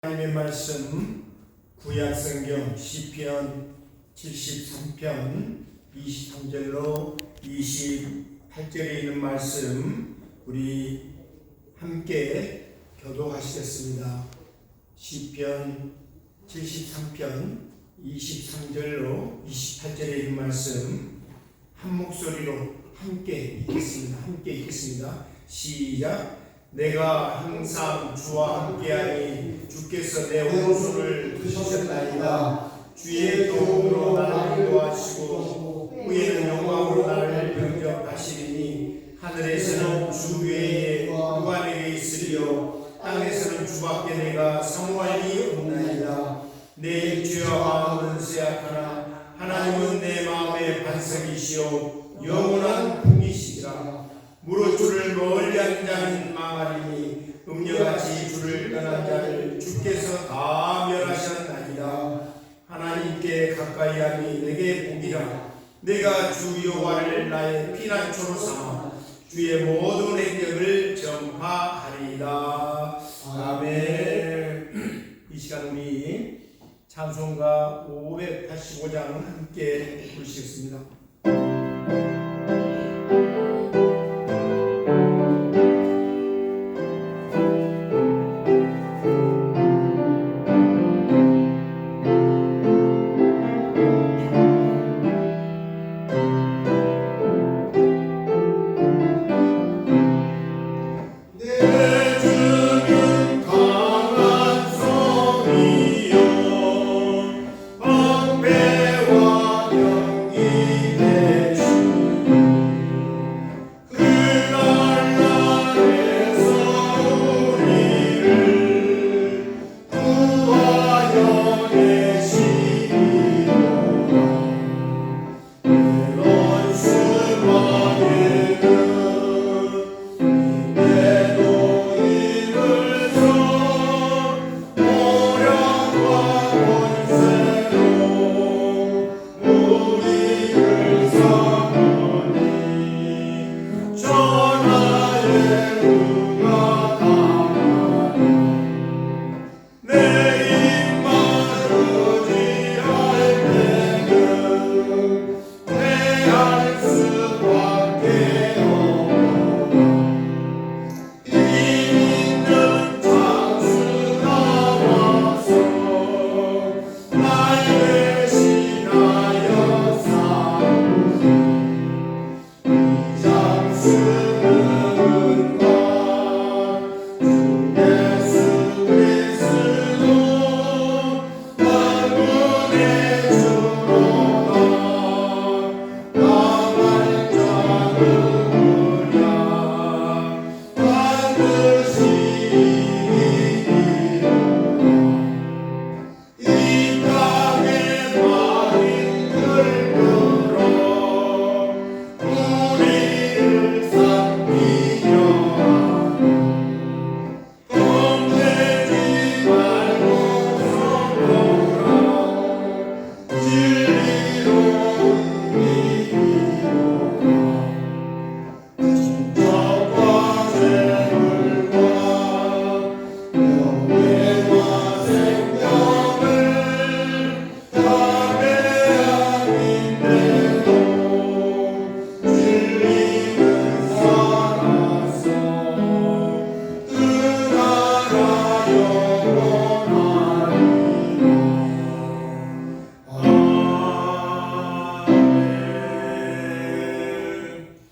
하나님의 말씀 구약성경 시편 73편 23절로 28절에 있는 말씀 우리 함께 교독하시겠습니다. 시편 73편 23절로 28절에 있는 말씀 한 목소리로 함께 읽겠습니다. 시작. 내가 항상 주와 함께하니 주께서 내 혼수를 드셨나이다. 주의 도움으로 나를 인도하시고 후에는 영광으로 나를 병접하시리니 하늘에서는 주 외에 누가 내게 있으리요 땅에서는 주밖에 내가 사모할 이 없나이다. 내 육체와 마음은 쇠약하나 하나님은 내 마음의 반석이시요 영원한 풍이시리라. 무릇 주를 멀리한 자는 망하리니 음녀같이 주를 떠난 자를 주께서 다 멸하셨나이다. 하나님께 가까이함이 내게 복이라. 내가 주 여호와를 나의 피난처로 삼아 주의 모든 행적을 전파하리이다. 아멘. 이 시간 우리 찬송가 585장 함께 부르시겠습니다.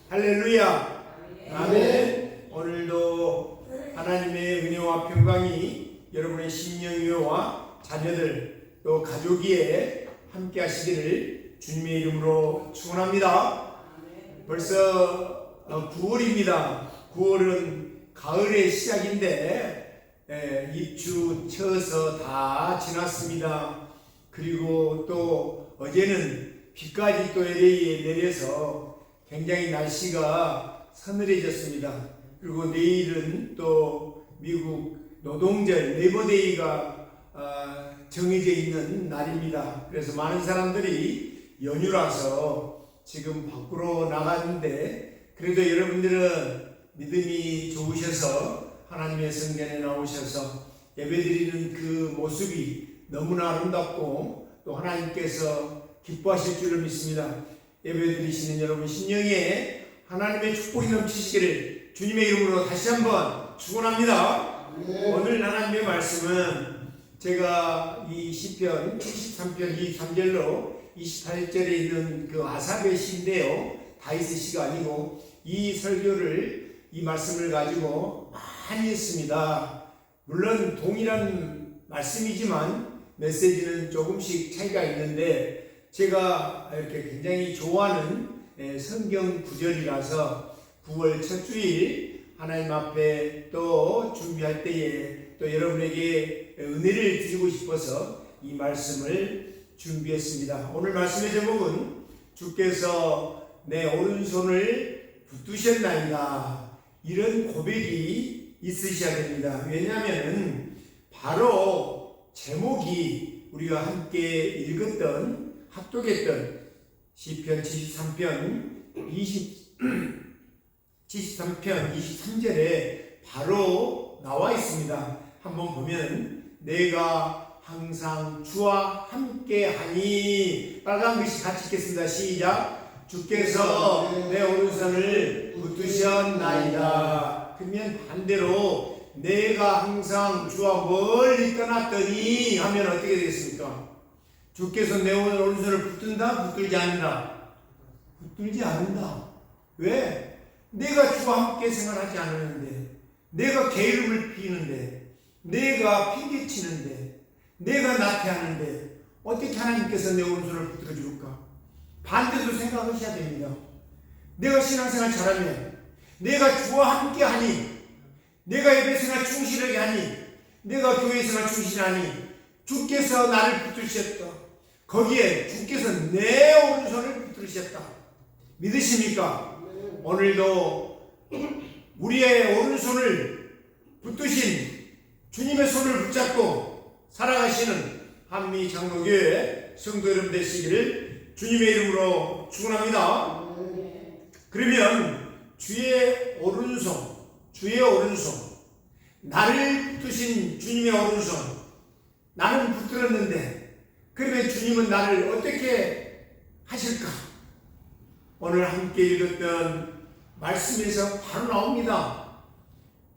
할렐루야. 아멘. 오늘도 하나님의 은혜와 평강이 여러분의 심령 위와 자녀들 또 가족 위에 함께 하시기를 주님의 이름으로 축원합니다. 벌써 9월입니다. 9월은 가을의 시작인데 입추 쳐서 다 지났습니다. 그리고 또 어제는 비까지 또 LA에 내려서 굉장히 날씨가 서늘해졌습니다. 그리고 내일은 또 미국 노동절 레이버데이가 정해져 있는 날입니다. 그래서 많은 사람들이 연휴라서 지금 밖으로 나갔는데 그래도 여러분들은 믿음이 좋으셔서 하나님의 성전에 나오셔서 예배드리는 그 모습이 너무나 아름답고 또 하나님께서 기뻐하실 줄을 믿습니다. 예배드리시는 여러분 심령에 하나님의 축복이 넘치시기를 주님의 이름으로 다시 한번 축원합니다. 오늘 하나님의 말씀은 제가 이 시편 73편 23절로 28절에 있는 그 아삽의 시인데요, 다윗의 시가 아니고 이 설교를, 이 말씀을 가지고 많이 했습니다. 물론 동일한 말씀이지만 메시지는 조금씩 차이가 있는데 제가 이렇게 굉장히 좋아하는 성경 구절이라서 9월 첫 주일 하나님 앞에 또 준비할 때에 또 여러분에게 은혜를 드리고 싶어서 이 말씀을 준비했습니다. 오늘 말씀의 제목은 주께서 내 오른손을 붙드셨나이다. 이런 고백이 있으셔야 됩니다. 왜냐하면 바로 제목이 우리가 함께 읽었던, 합독했던 시편 73편 23절에 바로 나와 있습니다. 한번 보면 내가 항상 주와 함께하니, 빨간 글씨 같이 읽겠습니다. 시작. 주께서 내 오른손을 붙드셨나이다. 그러면 반대로 내가 항상 주와 멀리 떠났더니 하면 어떻게 되겠습니까? 주께서 내 오른손을 붙든다? 붙들지 않는다? 붙들지 않는다. 왜? 내가 주와 함께 생활하지 않았는데, 내가 게으름을 피우는데, 내가 핑계치는데, 내가 나태하는데 어떻게 하나님께서 내 오른손을 붙들어 줄까? 반대도 생각하셔야 됩니다. 내가 신앙생활 잘하면, 내가 주와 함께 하니, 내가 예배생활 충실하게 하니, 내가 교회생활 충실하니 주께서 나를 붙드셨다. 거기에 주께서 내 오른손을 붙드셨다. 믿으십니까? 오늘도 우리의 오른손을 붙드신 주님의 손을 붙잡고 살아가시는 한미 장로교회 성도 여러분 되시기를 주님의 이름으로 축원합니다. 그러면 주의 오른손, 나를 붙드신 주님의 오른손, 나는 붙들었는데 그러면 주님은 나를 어떻게 하실까? 오늘 함께 읽었던 말씀에서 바로 나옵니다.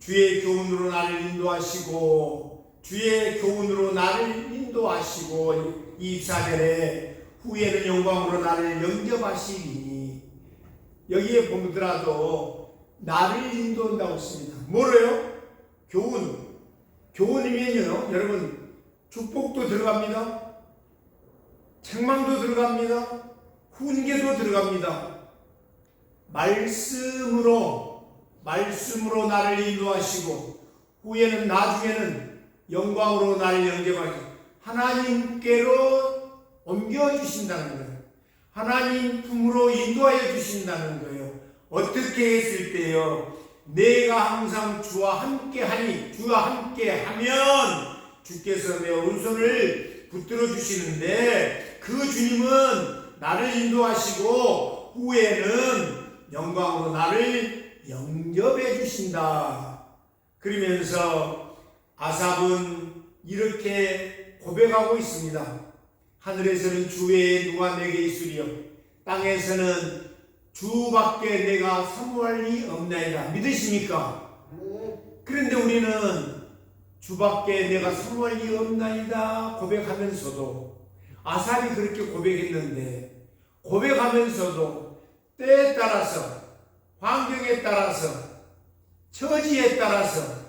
주의 교훈으로 나를 인도하시고, 주의 교훈으로 나를 인도하시고, 24절에 후에는 영광으로 나를 영접하시리니, 여기에 보더라도 나를 인도한다고 했습니다. 뭐래요? 교훈이면요, 여러분 축복도 들어갑니다, 책망도 들어갑니다, 훈계도 들어갑니다. 말씀으로 나를 인도하시고, 후에는 나중에는 영광으로 나를 영접하시고 하나님께로 옮겨주신다는 거예요. 하나님 품으로 인도하여 주신다는 거예요. 어떻게 했을 때요? 내가 항상 주와 함께하니, 주와 함께하면 주께서 내 오른손을 붙들어 주시는데, 그 주님은 나를 인도하시고 후에는 영광으로 나를 영접해 주신다. 그러면서 아삽은 이렇게 고백하고 있습니다. 하늘에서는 주 외에 누가 내게 있으리요, 땅에서는 주밖에 내가 사모할 리 없나이다. 믿으십니까? 그런데 우리는 주밖에 내가 사모할 리 없나이다 고백하면서도, 아삽이 그렇게 고백했는데, 고백하면서도 때에 따라서, 환경에 따라서, 처지에 따라서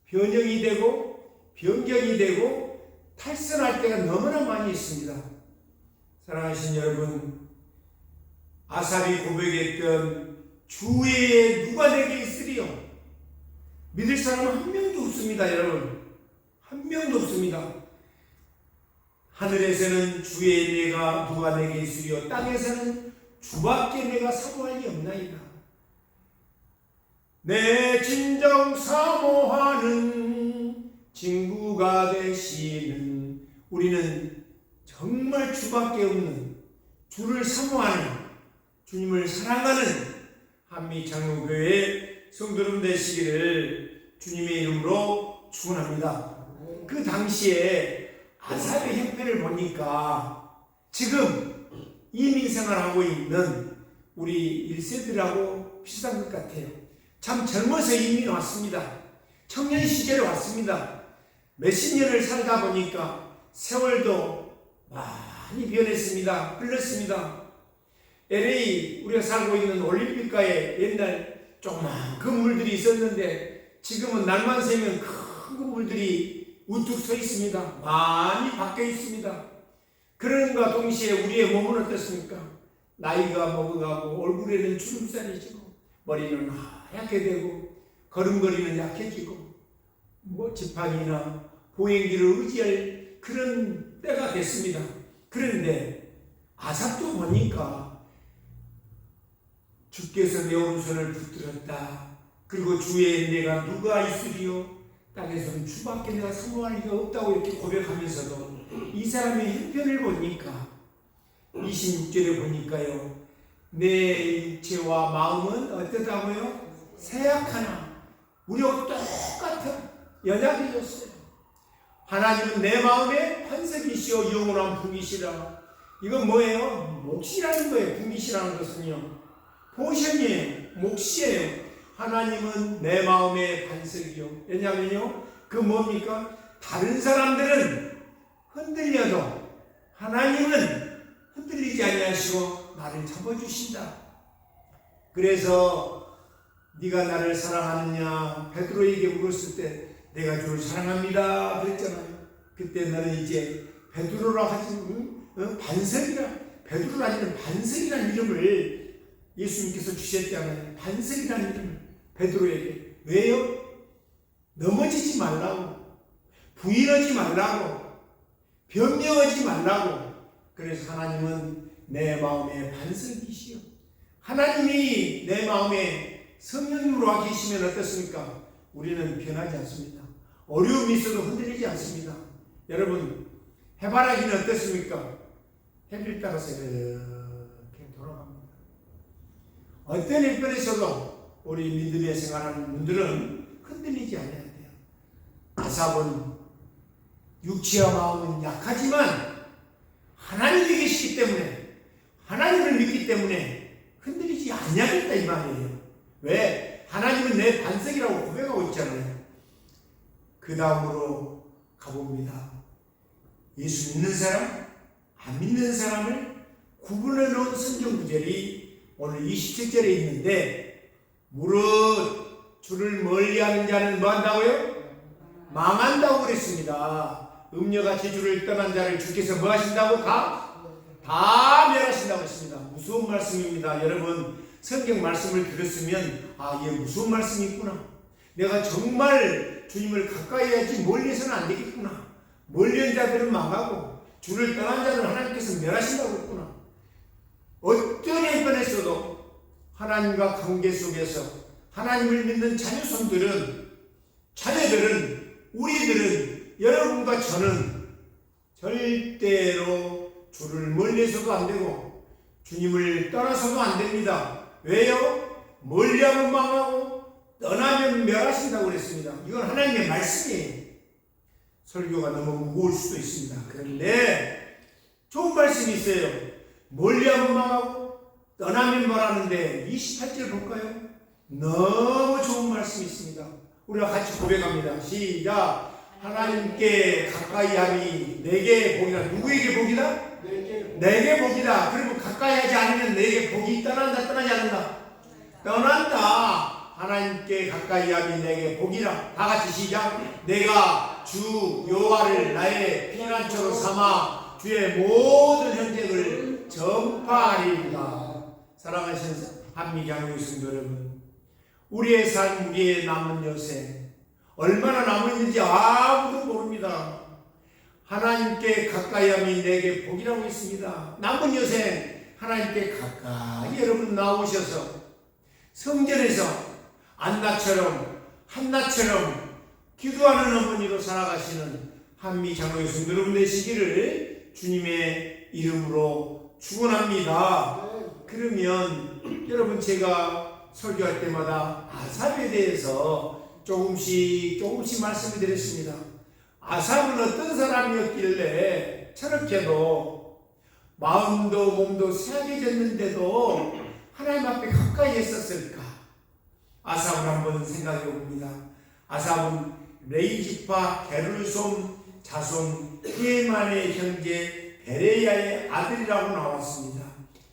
변형이 되고 변경이 되고 탈선할 때가 너무나 많이 있습니다. 사랑하신 여러분, 아삽이 고백했던 주 외에 누가 내게 있으리요? 믿을 사람은 한 명도 없습니다. 여러분, 한 명도 없습니다. 하늘에서는 주의 내가 누가 내게 있으리요, 땅에서는 주밖에 내가 사모할 리 없나이다. 내 진정 사모하는 친구가 되시는, 우리는 정말 주밖에 없는, 주를 사모하는, 주님을 사랑하는 한미 장로교회 성도름 되시기를 주님의 이름으로 축원합니다. 그 당시에 아삽의 형편을 보니까 지금 이민생활하고 있는 우리 1세들하고 비슷한 것 같아요. 참 젊어서 이민 왔습니다. 청년 시절에 왔습니다. 몇십 년을 살다 보니까 세월도 많이 변했습니다. 흘렀습니다. LA 우리가 살고 있는 올림픽가에 옛날 조그만 건물들이 있었는데 지금은 날만 새면 큰 건물들이 우뚝 서 있습니다. 많이 바뀌어 있습니다. 그런가 동시에 우리의 몸은 어떻습니까? 나이가 먹어가고 얼굴에는 주름살이 지고 머리는 하얗게 되고 걸음걸이는 약해지고 지팡이나 보행기를 의지할 그런 때가 됐습니다. 그런데 아삽도 보니까 주께서 내 오른손을 붙들었다. 그리고 주의 내가 누가 있으리요? 땅에서는 주밖에 내가 사모할 리가 없다고 이렇게 고백하면서도 이 사람의 형편을 보니까 26절에 보니까요. 내 육체와 마음은 어떻다고요? 세약하나 우리와 똑같은 연약해졌어요. 하나님은 내 마음의 반석이시오 영원한 북이시라. 이건 뭐예요? 몫이라는 거예요. 북이시라는 것은요. 포션이에요. 몫이에요. 하나님은 내 마음의 반석이요. 왜냐면요. 그 뭡니까? 다른 사람들은 흔들려도 하나님은 흔들리지 아니하시고 나를 잡아주신다. 그래서 네가 나를 사랑하느냐 베드로에게 물었을 때 내가 주를 사랑합니다 그랬잖아요. 그때 너는 이제 베드로라 하지 반석이라 베드로라는 반석이라는 이름을 예수님께서 주셨잖아요. 반석이라는 이름을 베드로에게. 왜요? 넘어지지 말라고, 부인하지 말라고, 변명하지 말라고. 그래서 하나님은 내 마음의 반석이시요. 하나님이 내 마음에 성령으로 와 계시면 어떻습니까? 우리는 변하지 않습니다. 어려움이 있어도 흔들리지 않습니다. 여러분, 해바라기는 어떻습니까? 해를 따라서 이렇게 돌아갑니다. 어떤 형편에서도 우리 믿음의 생활하는 분들은 흔들리지 않아야 돼요. 아삽은 육체와 마음은 약하지만 하나님이 계시기 때문에 하나님을 믿기 때문에 흔들리지 않냐겠다 이 말이에요. 왜? 하나님은 내 반석이라고 고백하고 있잖아요. 그 다음으로 가봅니다. 예수 믿는 사람, 안 믿는 사람을 구분해 놓은 성경 구절이 오늘 27절에 있는데 무릇 주를 멀리하는 자는 뭐 한다고요? 망한다고 그랬습니다. 음녀같이 주를 떠난 자를 주께서 뭐 하신다고? 다 멸하신다고 했습니다. 무서운 말씀입니다. 여러분 성경 말씀을 들었으면 이게 무서운 말씀이 있구나. 내가 정말 주님을 가까이 해야지 멀리서는 안 되겠구나. 멀리한 자들은 망하고 주를 떠난 자는 하나님께서 멸하신다고 했구나. 어떤 형편에서도 하나님과 관계 속에서 하나님을 믿는 자녀들은 우리들은 여러분과 저는 절대로 주를 멀리서도 안 되고 주님을 떠나서도 안 됩니다. 왜요? 멀리하면 망하고 떠나면 멸하신다고 그랬습니다. 이건 하나님의 말씀이에요. 설교가 너무 무거울 수도 있습니다. 그런데 좋은 말씀이 있어요. 멀리하면 망하고 떠나면 멸하는데 28절 볼까요? 너무 좋은 말씀이 있습니다. 우리가 같이 고백합니다. 시작. 하나님께 가까이 하니 내게 복이다. 누구에게 복이다? 내게 복이다. 그리고 가까이 하지 않으면 내게 복이 떠난다. 떠나지 않는다. 떠난다. 하나님께 가까이 하니 내게 복이라. 다 같이 시작. 내가 주 여호와를 나의 피난처로 삼아 주의 모든 현장을 전파하리이다. 사랑하시는 한미교회 성도 여러분, 우리의 삶, 우리의 남은 여생 얼마나 남았는지 아무도 모릅니다. 하나님께 가까이 함이 내게 복이라고 했습니다. 남은 여생 하나님께 가까이 여러분 나오셔서 성전에서 안나처럼 한나처럼 기도하는 어머니로 살아가시는 한미 장로의 성도 여러분 되시기를 주님의 이름으로 축원합니다. 그러면 여러분 제가 설교할 때마다 아삽에 대해서 조금씩 말씀을 드렸습니다. 아삽은 어떤 사람이었길래 저렇게도 마음도 몸도 쇠약해졌는데도 하나님 앞에 가까이 했었을까? 아삽을 한번 생각해 봅니다. 아삽은 레이지파 게르솜 자손 헤만의 형제 베레야의 아들이라고 나왔습니다.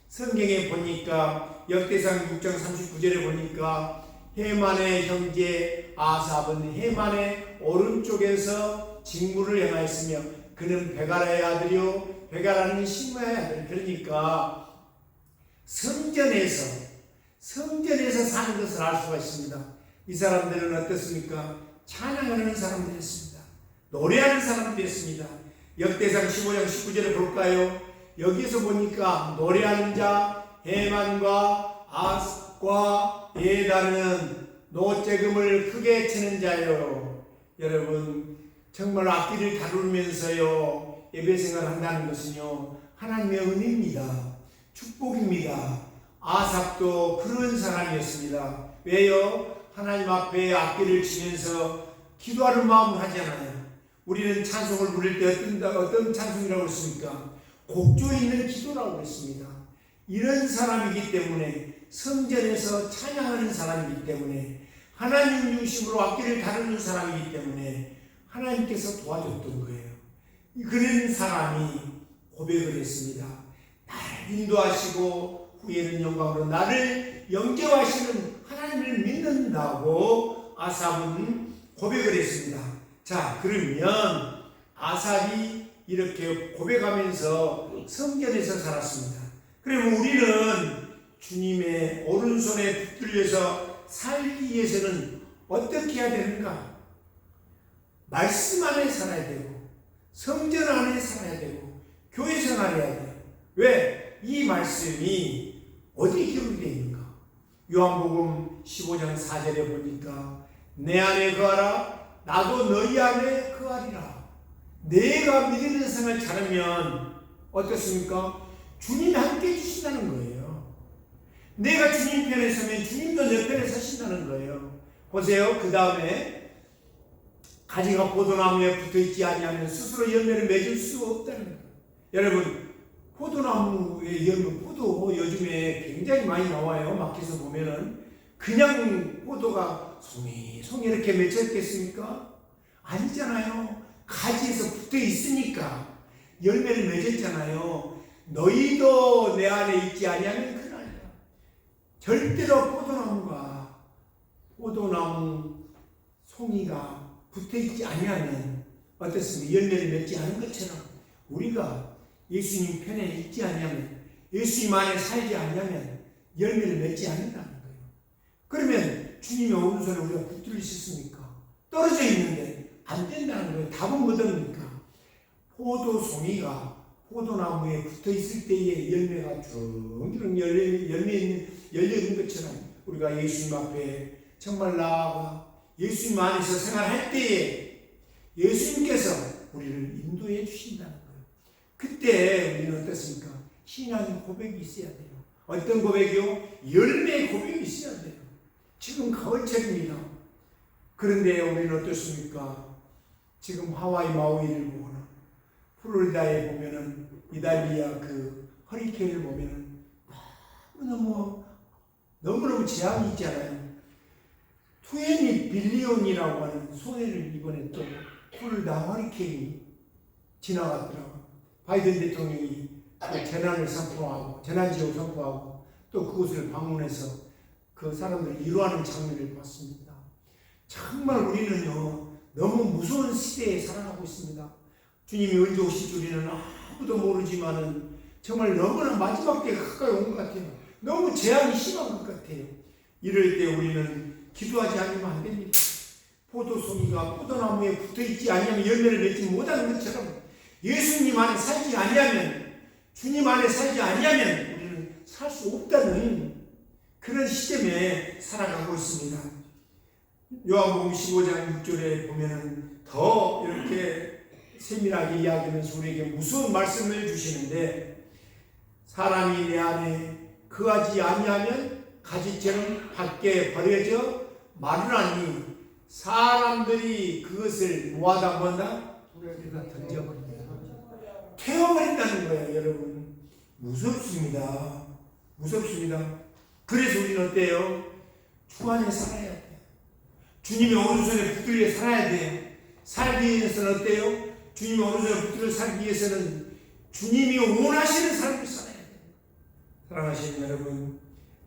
성경에 보니까 역대상 6장 39절에 보니까 헤만의 형제 아삽은 헤만의 오른쪽에서 직무를 행하였으며 그는 베가라의 아들이요 베가라는 시므야의 아들. 그러니까 성전에서 사는 것을 알 수가 있습니다. 이 사람들은 어떻습니까? 찬양하는 사람들이었습니다. 노래하는 사람들이었습니다. 역대상 15장 19절에 볼까요? 여기서 보니까 노래하는 자 헤만과 아삽과 예다는 노재금을 크게 치는 자요. 여러분 정말 악기를 다루면서요 예배 생활을 한다는 것은요 하나님의 은혜입니다. 축복입니다. 아삽도 그런 사람이었습니다. 왜요? 하나님 앞에 악기를 치면서 기도하는 마음을 하잖아요. 우리는 찬송을 부를 때 어떤 찬송이라고 했습니까? 곡조 있는 기도라고 했습니다. 이런 사람이기 때문에 성전에서 찬양하는 사람이기 때문에 하나님 중심으로 악기를 다루는 사람이기 때문에 하나님께서 도와줬던 거예요. 그런 사람이 고백을 했습니다. 나를 인도하시고 후에는 영광으로 나를 영접하시는 하나님을 믿는다고 아삽은 고백을 했습니다. 자, 그러면 아삽이 이렇게 고백하면서 성전에서 살았습니다. 그러면 우리는 주님의 오른손에 붙들려서 살기 위해서는 어떻게 해야 되는가? 말씀 안에 살아야 되고 성전 안에 살아야 되고 교회 생활해야 돼요. 왜? 이 말씀이 어디에 기록되어 있는가? 요한복음 15장 4절에 보니까 내 안에 거하라 나도 너희 안에 거하리라. 내가 믿는 생활 잘하면 어떻습니까? 주님이 함께 해주신다는 거예요. 내가 주님 편에 서면 주님도 내 편에 서신다는 거예요. 보세요. 그 다음에 가지가 포도나무에 붙어있지 아니하면 스스로 열매를 맺을 수 없다는 거예요. 여러분 포도나무에 열매, 포도 요즘에 굉장히 많이 나와요. 마켓에서 보면은 그냥 포도가 송이 이렇게 맺혔겠습니까? 아니잖아요. 가지에서 붙어 있으니까 열매를 맺었잖아요. 너희도 내 안에 있지 아니하면 그날이야. 절대로 포도나무 송이가 붙어 있지 아니하면 어떻습니까? 열매를 맺지 않은 것처럼 우리가 예수님 편에 있지 아니하면 예수님 안에 살지 아니하면 열매를 맺지 않는다는 거예요. 그러면 주님의 오른손에 우리가 붙들릴 수 있습니까? 떨어져 있는데 안 된다는 거예요. 답은 뭐답니까? 포도송이가 포도나무에 붙어 있을 때에 열매가 쭉 열려 있는 것처럼 우리가 예수님 앞에 정말 나아가 예수님 안에서 생활할 때에 예수님께서 우리를 인도해 주신다는 거예요. 그때 우리는 어떻습니까? 신앙의 고백이 있어야 돼요. 어떤 고백이요? 열매의 고백이 있어야 돼요. 지금 가을철입니다. 그런데 우리는 어떻습니까? 지금 하와이 마우이를 보거나 플로리다에 보면은 이탈리아 그 허리케인을 보면은 너무너무 재앙이 있잖아요. 20 빌리온이라고 하는 손해를 이번에 또 플로리다 허리케인이 지나갔더라고요. 바이든 대통령이 재난을 선포하고 재난지역을 선포하고 또 그곳을 방문해서 그 사람들 위로하는 장면을 봤습니다. 정말 우리는요 너무 무서운 시대에 살아가고 있습니다. 주님이 언제 오실 줄이는 아무도 모르지만은 정말 너무나 마지막 때가 가까이 온 것 같아요. 너무 재앙이 심한 것 같아요. 이럴 때 우리는 기도하지 않으면 안 됩니다. 포도송이가 포도나무에 붙어있지 아니하면 열매를 맺지 못하는 것처럼 예수님 안에 살지 아니하면 주님 안에 살지 아니하면 우리는 살 수 없다는 그런 시점에 살아가고 있습니다. 요한복음 15장 6절에 보면은 더 이렇게 세밀하게 이야기하면서 우리에게 무서운 말씀을 주시는데 사람이 내 안에 거하지 아니하면 가지처럼 밖에 버려져 마르나니 사람들이 그것을 뭐하다 그러다 던져버립니다. 태워버린다는 거예요, 여러분. 무섭습니다. 무섭습니다. 그래서 우리는 어때요? 주 안에 살아야 돼요. 주님의 오른손에 붙들려 살아야 돼요. 살기 위해서는 어때요? 주님의 오른손에 붙들려 살기 위해서는 주님이 원하시는 삶을 살아야 돼요. 사랑하시는 여러분,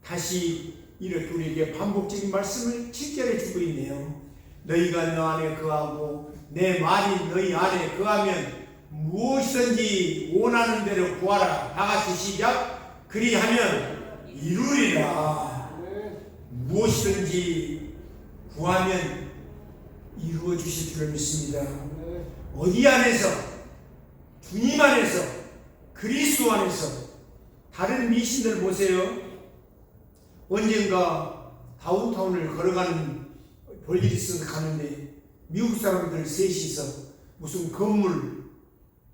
다시 이렇게 우리에게 반복적인 말씀을 7절에 주고 있네요. 너희가 너 안에 거하고 내 말이 너희 안에 거하면 무엇이든지 원하는 대로 구하라. 다같이 시작. 그리하면 이루리라. 무엇이든지 구하면 이루어 주실 줄 믿습니다. 어디 안에서? 주님 안에서, 그리스도 안에서. 다른 미신들 보세요. 언젠가 다운타운을 걸어가는 볼일이 있어서 가는데 미국 사람들 셋이서 무슨 건물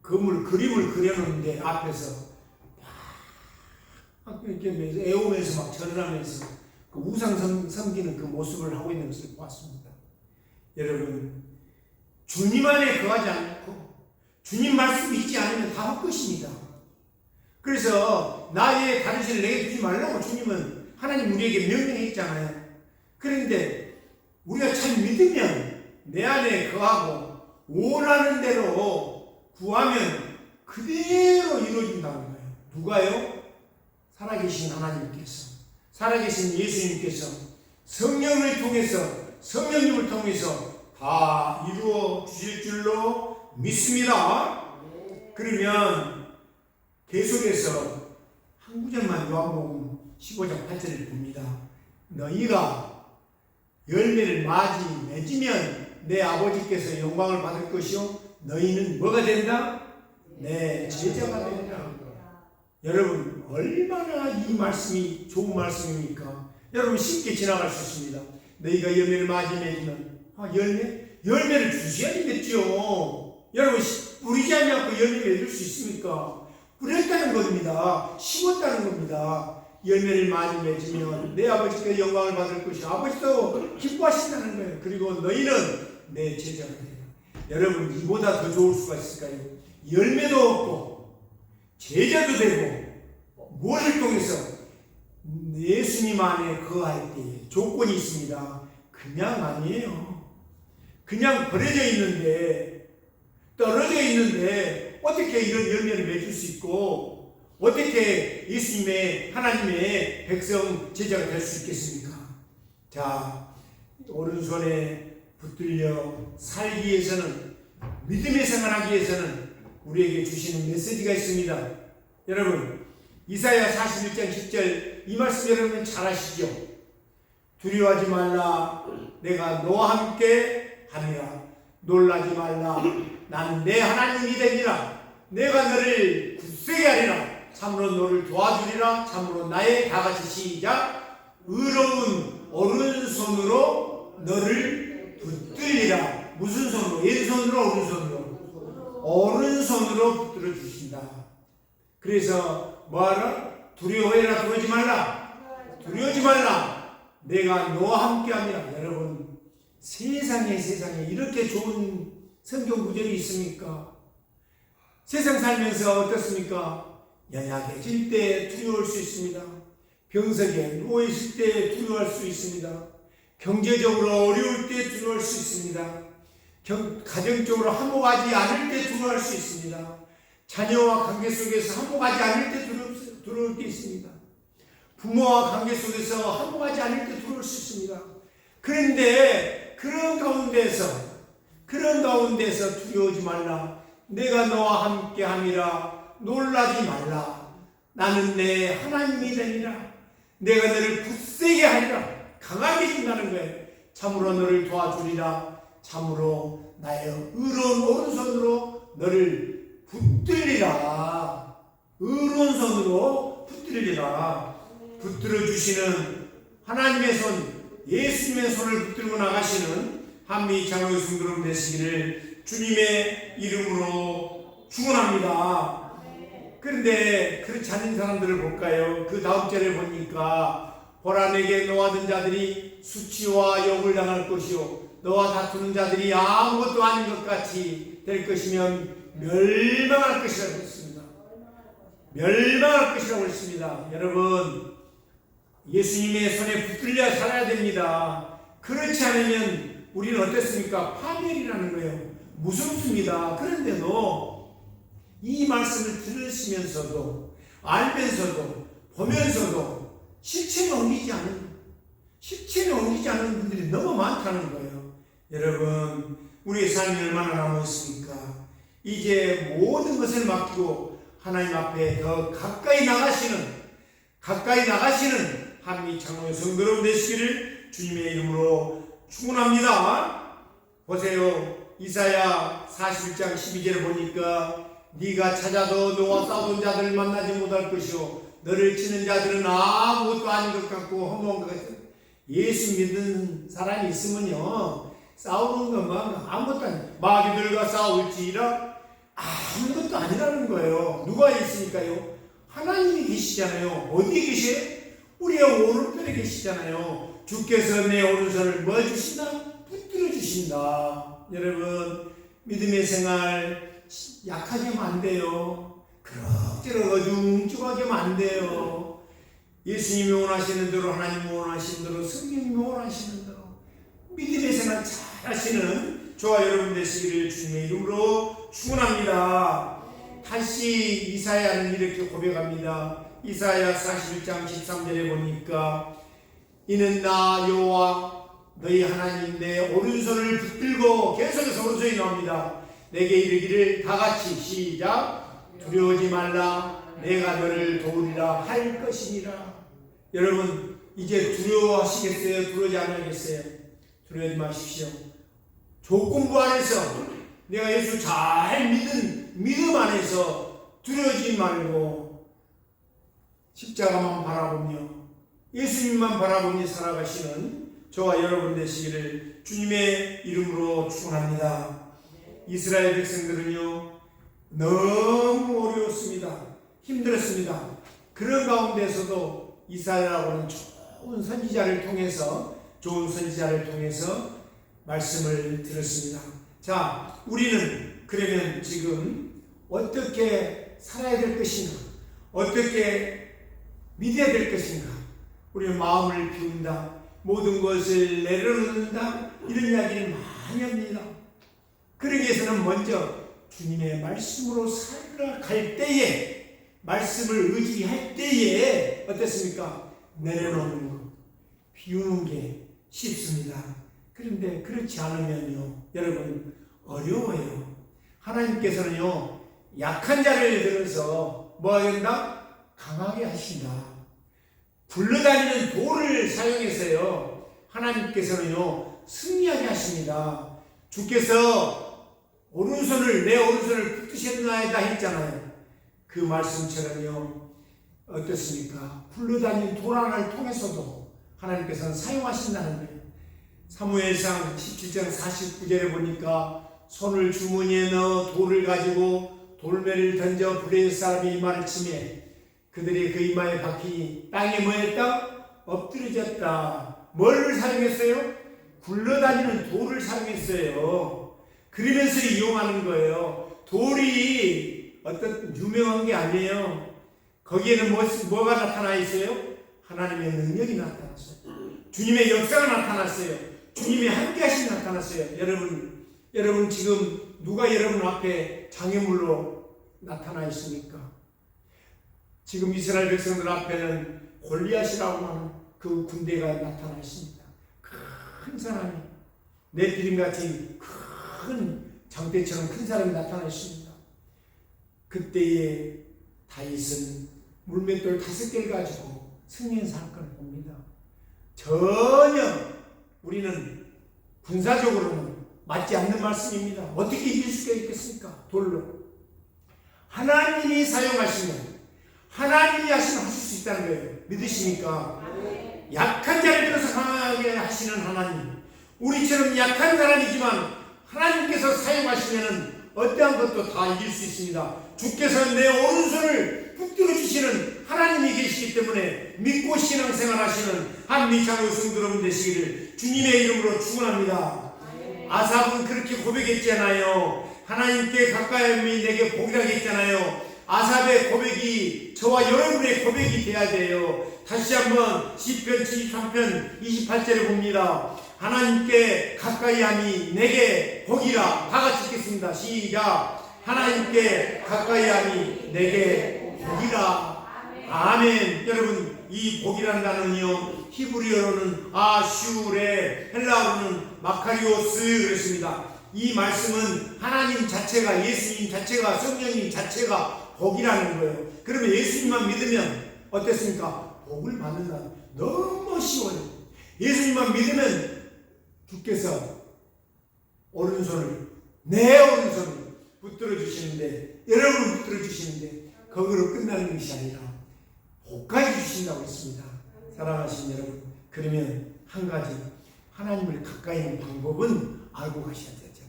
그림을 그려놓는데 앞에서 막 이렇게 애우면서 막 절하면서 그 우상 섬기는 그 모습을 하고 있는 것을 보았습니다. 여러분, 주님 안에 거하지 않고 주님 말씀 믿지 않으면 다 헛것입니다. 그래서 나의 다르시를 내게 주지 말라고 주님은 하나님 우리에게 명령했잖아요. 그런데 우리가 참 믿으면 내 안에 거하고 원하는 대로 구하면 그대로 이루어진다는 거예요. 누가요? 살아계신 하나님께서, 살아계신 예수님께서 성령을 통해서, 성령님을 통해서 다 이루어 주실 줄로 믿습니다. 그러면 계속해서 한 구절만 요한복음 15장 8절을 봅니다. 너희가 열매를 맺으면 내 아버지께서 영광을 받을 것이요 너희는 뭐가 된다? 내 제자가 된다. 여러분, 얼마나 이 말씀이 좋은 말씀입니까? 여러분, 쉽게 지나갈 수 있습니다. 너희가 열매를 맺으면 열매를 주셔야 되겠죠. 여러분, 뿌리지 않고 열매 맺을 수 있습니까? 뿌렸다는 겁니다. 심었다는 겁니다. 열매를 많이 맺으면 내 아버지께 영광을 받을 것이요 아버지도 기뻐하신다는 거예요. 그리고 너희는 내 제자가 되라. 여러분, 이보다 더 좋을 수가 있을까요? 열매도 없고 제자도 되고 무엇을 통해서? 예수님 안에 거할 때에 조건이 있습니다. 그냥 아니에요. 그냥 버려져 있는데, 떨어져 있는데 어떻게 이런 열매를 맺을 수 있고 어떻게 예수님의, 하나님의 백성 제자가 될 수 있겠습니까? 자, 오른손에 붙들려 살기 위해서는, 믿음의 생활하기 위해서는 우리에게 주시는 메시지가 있습니다. 여러분, 이사야 41장 10절 이 말씀 여러분 잘 아시죠? 두려워하지 말라, 내가 너와 함께 하리라. 놀라지 말라, 나는 내 하나님이 되리라. 내가 너를 굳세게 하리라. 참으로 너를 도와주리라. 참으로 나의, 다같이 시작, 의로운 오른손으로 너를 붙들리라. 무슨 손으로? 왼손으로, 오른손으로? 오른손으로 붙들어 주신다. 그래서 뭐하라? 두려워해라, 두려워하지 말라. 두려워하지 말라, 내가 너와 함께 합니다. 여러분, 세상에 이렇게 좋은 성경 구절이 있습니까? 세상 살면서 어떻습니까? 연약해질 때 두려울 수 있습니다. 병석에 누워있을 때 두려워할 수 있습니다. 경제적으로 어려울 때 두려워할 수 있습니다. 가정적으로 화목하지 않을 때 두려워할 수 있습니다. 자녀와 관계 속에서 화목하지 않을 때 두려울 때 있습니다. 부모와 관계 속에서 화목하지 않을 때 두려울 수 있습니다. 그런데 그런 가운데서 두려워하지 말라. 내가 너와 함께 함이라. 놀라지 말라. 나는 내 하나님이 되리라. 내가 너를 굳세게 하리라. 강하게 준다는 거예요. 참으로 너를 도와주리라. 참으로 나의 의로운 오른손으로 너를 붙들리라. 의로운 손으로 붙들리라. 붙들어 주시는 하나님의 손, 예수님의 손을 붙들고 나가시는 한미 장로의 성도님 되시기를 주님의 이름으로 축원합니다. 그런데 그렇지 않은 사람들을 볼까요? 그 다음 절에 보니까 보라, 내게 노하던 자들이 수치와 욕을 당할 것이요 너와 다투는 자들이 아무것도 아닌 것 같이 될 것이면 멸망할 것이라고 했습니다. 멸망할 것이라고 했습니다. 여러분, 예수님의 손에 붙들려 살아야 됩니다. 그렇지 않으면 우리는 어떻습니까? 파멸이라는 거예요. 무섭습니다. 그런데도 이 말씀을 들으시면서도 알면서도 보면서도 실천에 옮기지 않은 분들이 너무 많다는 거예요. 여러분, 우리의 삶이 얼마나 남았습니까? 이제 모든 것을 맡기고 하나님 앞에 더 가까이 나가시는 한미 장로의 성도로 되시기를 주님의 이름으로 축원합니다. 보세요. 이사야 41장 12절을 보니까 네가 찾아도 너와 싸우던 자들을 만나지 못할 것이요 너를 치는 자들은 아무것도 아닌 것 같고 허무한 것 같아. 예수 믿는 사람이 있으면요 싸우는 것만 아무것도 아니에요. 마귀들과 싸울지라 아무것도 아니라는 거예요. 누가 있으니까요? 하나님이 계시잖아요. 어디 계세요? 우리의 오른편에 계시잖아요. 주께서 내 오른손을 뭐 주신다? 붙들어 주신다. 여러분, 믿음의 생활 약하게 하면 안 돼요. 그럭저럭 어중쭉하게 하면 안 돼요. 예수님이 원하시는 대로, 하나님이 원하시는 대로, 성령님이 원하시는 대로 믿음의 생활 잘 하시는 저와 여러분 되시기를 주님의 이름으로 축원합니다. 다시 이사야는 이렇게 고백합니다. 이사야 41장 13절에 보니까 이는 나 여호와 너희 하나님 내 오른손을 붙들고, 계속해서 오른손이 나옵니다. 내게 이르기를 다같이 시작 두려워하지 말라 내가 너를 도우리라 할 것이니라. 여러분, 이제 두려워하시겠어요? 두려워하지 않으겠어요? 두려워하지 마십시오. 조건부 안에서 내가 예수 잘 믿은 믿음 안에서 두려워하지 말고 십자가만 바라보며 예수님만 바라보며 살아가시는 저와 여러분 되시기를 주님의 이름으로 축원합니다. 이스라엘 백성들은요 너무 어려웠습니다. 힘들었습니다. 그런 가운데서도 이사야라고 하는 좋은 선지자를 통해서 말씀을 들었습니다. 자, 우리는 그러면 지금 어떻게 살아야 될 것인가, 어떻게 믿어야 될 것인가, 우리는 마음을 비운다, 모든 것을 내려놓는다, 이런 이야기를 많이 합니다. 그러기 위해서는 먼저 주님의 말씀으로 살아갈 때에, 말씀을 의지할 때에 어떻습니까? 내려놓는 것, 비우는 게 쉽습니다. 그런데 그렇지 않으면요 여러분 어려워요. 하나님께서는요 약한 자를 들어서 뭐 하겠다? 강하게 하신다. 굴러다니는 돌을 사용해서요 하나님께서는요 승리하게 하십니다. 주께서 내 오른손을 붙드셨나이다 했잖아요. 그 말씀처럼요 어떻습니까? 굴러다니는 돌 하나를 통해서도 하나님께서는 사용하신다는 거예요. 사무엘상 17장 49절에 보니까 손을 주머니에 넣어 돌을 가지고 돌매를 던져 블레셋 사람의 이마를 치매 그들이 그 이마에 박히니 땅에 뭐 했다? 엎드려졌다. 뭘 사용했어요? 굴러다니는 돌을 사용했어요. 그러면서 이용하는 거예요. 돌이 어떤 유명한 게 아니에요. 거기에는 뭐가 나타나 있어요? 하나님의 능력이 나타났어요. 주님의 역사가 나타났어요. 주님의 함께하심이 나타났어요. 여러분 지금 누가 여러분 앞에 장애물로 나타나 있습니까? 지금 이스라엘 백성들 앞에는 골리앗이라고 하는 그 군대가 나타나 있습니다. 큰 사람이 네피림같이 큰 장대처럼 큰 사람이 나타나 있습니다. 그때에 다윗은 물맷돌 5개를 가지고 승리한 사건을 봅니다. 전혀 우리는 군사적으로는 맞지 않는 말씀입니다. 어떻게 이길 수가 있겠습니까? 돌로. 하나님이 사용하시면 하나님이 하시면 하실 수 있다는 거예요. 믿으십니까? 약한 자를 들어서 강하게 하시는 하나님, 우리처럼 약한 사람이지만 하나님께서 사용하시면 어떠한 것도 다 이길 수 있습니다. 주께서 내 오른손을 붙들어 주시는 하나님이 계시기 때문에 믿고 신앙생활 하시는 한미 장로 성도여러분 되시기를 주님의 이름으로 축원합니다. 아삽은 그렇게 고백했잖아요. 하나님께 가까이 함이 내게 복이라고 했잖아요. 아삽의 고백이 저와 여러분의 고백이 돼야 돼요. 다시 한번 시편 73편 28절에 봅니다. 하나님께 가까이 함이 내게 복이라. 다 같이 읽겠습니다. 시작. 하나님께 가까이 함이 내게 복이라. 아멘. 여러분, 이 복이라는 단어는요, 히브리어로는 아슈레, 헬라어로는 마카리오스 그랬습니다. 이 말씀은 하나님 자체가, 예수님 자체가, 성령님 자체가 복이라는 거예요. 그러면 예수님만 믿으면 어땠습니까? 복을 받는다. 너무 쉬워요. 예수님만 믿으면 주께서 오른손을, 내 오른손을 붙들어 주시는데, 여러분을 붙들어 주시는데 거기로 끝나는 것이 아니라 복까지 주신다고 했습니다. 사랑하신 여러분, 그러면 한 가지, 하나님을 가까이 하는 방법은 알고 가셔야 되잖아요.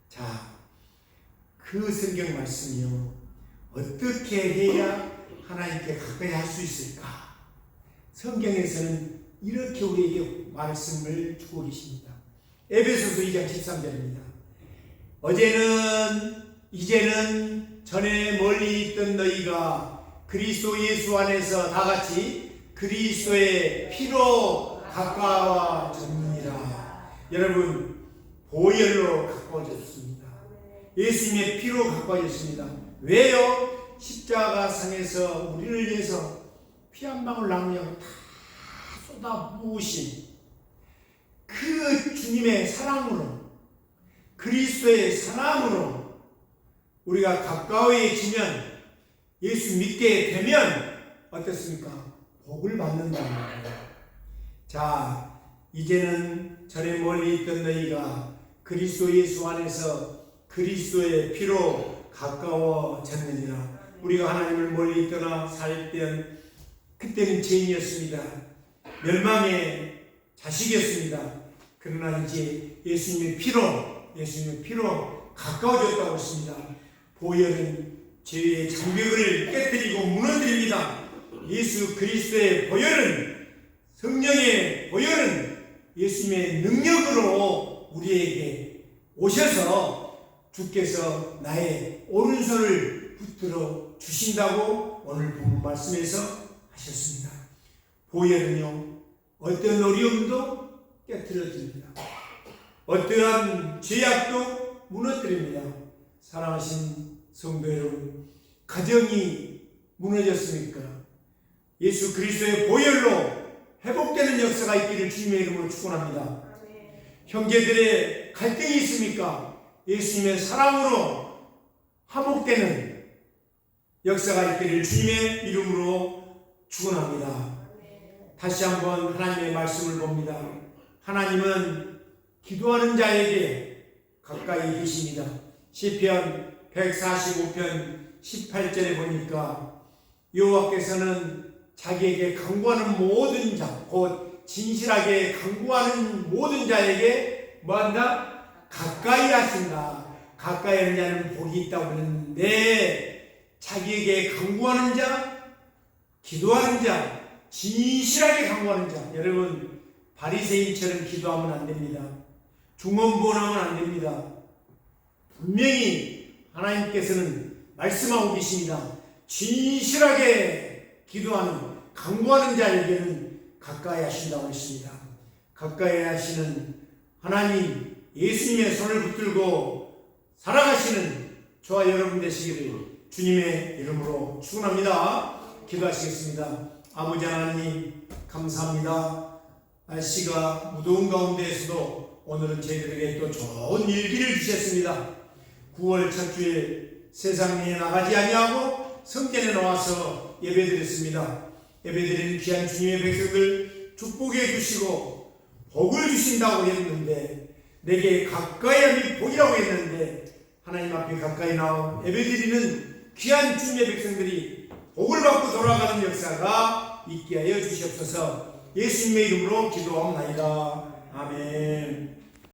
자, 그 성경 말씀이요, 어떻게 해야 하나님께 가까이 할 수 있을까? 성경에서는 이렇게 우리에게 말씀을 주고 계십니다. 에베소서 2장 13절입니다. 어제는, 이제는, 전에 멀리 있던 너희가 그리스도 예수 안에서 다 같이 그리스도의 피로 가까워졌느니라. 여러분, 보혈로 가까워졌습니다. 예수님의 피로 가까워졌습니다. 왜요? 십자가 상에서 우리를 위해서 피 한 방울 남기고 다 쏟아 부으신 그 주님의 사랑으로, 그리스도의 사랑으로 우리가 가까워지면, 예수 믿게 되면 어떻습니까? 복을 받는다는 거예요. 자, 이제는 전에 멀리 있던 너희가 그리스도 예수 안에서 그리스도의 피로 가까워졌느니라. 우리가 하나님을 멀리 있거나 살 때는, 그때는 죄인이었습니다. 멸망의 자식이었습니다. 그러나 이제 예수님의 피로 가까워졌다고 했습니다. 보혈은 죄의 장벽을 깨뜨리고 무너뜨립니다. 예수 그리스도의 보혈은, 성령의 보혈은 예수님의 능력으로 우리에게 오셔서 주께서 나의 오른손을 붙들어 주신다고 오늘 본 말씀에서 하셨습니다. 보혈은요, 어떤 어려움도 깨뜨려줍니다. 어떠한 죄악도 무너뜨립니다. 사랑하신 성도 여러분, 가정이 무너졌습니까? 예수 그리스도의 보혈로 회복되는 역사가 있기를 주님의 이름으로 축원합니다. 형제들의 갈등이 있습니까? 예수님의 사랑으로 화목되는 역사가 있기를 주님의 이름으로 축원합니다. 다시 한번 하나님의 말씀을 봅니다. 하나님은 기도하는 자에게 가까이 계십니다. 시편 145편 18절에 보니까 여호와께서는 자기에게 간구하는 모든 자, 곧 진실하게 간구하는 모든 자에게 뭐한다? 가까이 하신다. 가까이 하는 자는 복이 있다고 그랬는데, 자기에게 간구하는 자, 기도하는 자, 진실하게 간구하는 자. 여러분, 바리새인처럼 기도하면 안 됩니다. 중언부언하면 안 됩니다. 분명히 하나님께서는 말씀하고 계십니다. 진실하게 기도하는, 간구하는 자에게는 가까이 하신다고 했습니다. 가까이 하시는 하나님, 예수님의 손을 붙들고 살아가시는 저와 여러분 되시기를 주님의 이름으로 축원합니다. 기도하시겠습니다. 아버지 하나님, 감사합니다. 날씨가 무더운 가운데에서도 오늘은 저희들에게 또 좋은 일기를 주셨습니다. 9월 첫 주에 세상에 나가지 아니하고 성전에 나와서 예배드렸습니다. 예배드리는 귀한 주님의 백성들 축복해 주시고 복을 주신다고 했는데, 내게 가까이 함이 복이라고 했는데, 하나님 앞에 가까이 나온 예배드리는 귀한 주님의 백성들이 복을 받고 돌아가는 역사가 있게 하여 주시옵소서. 예수님의 이름으로 기도하옵나이다. 아멘.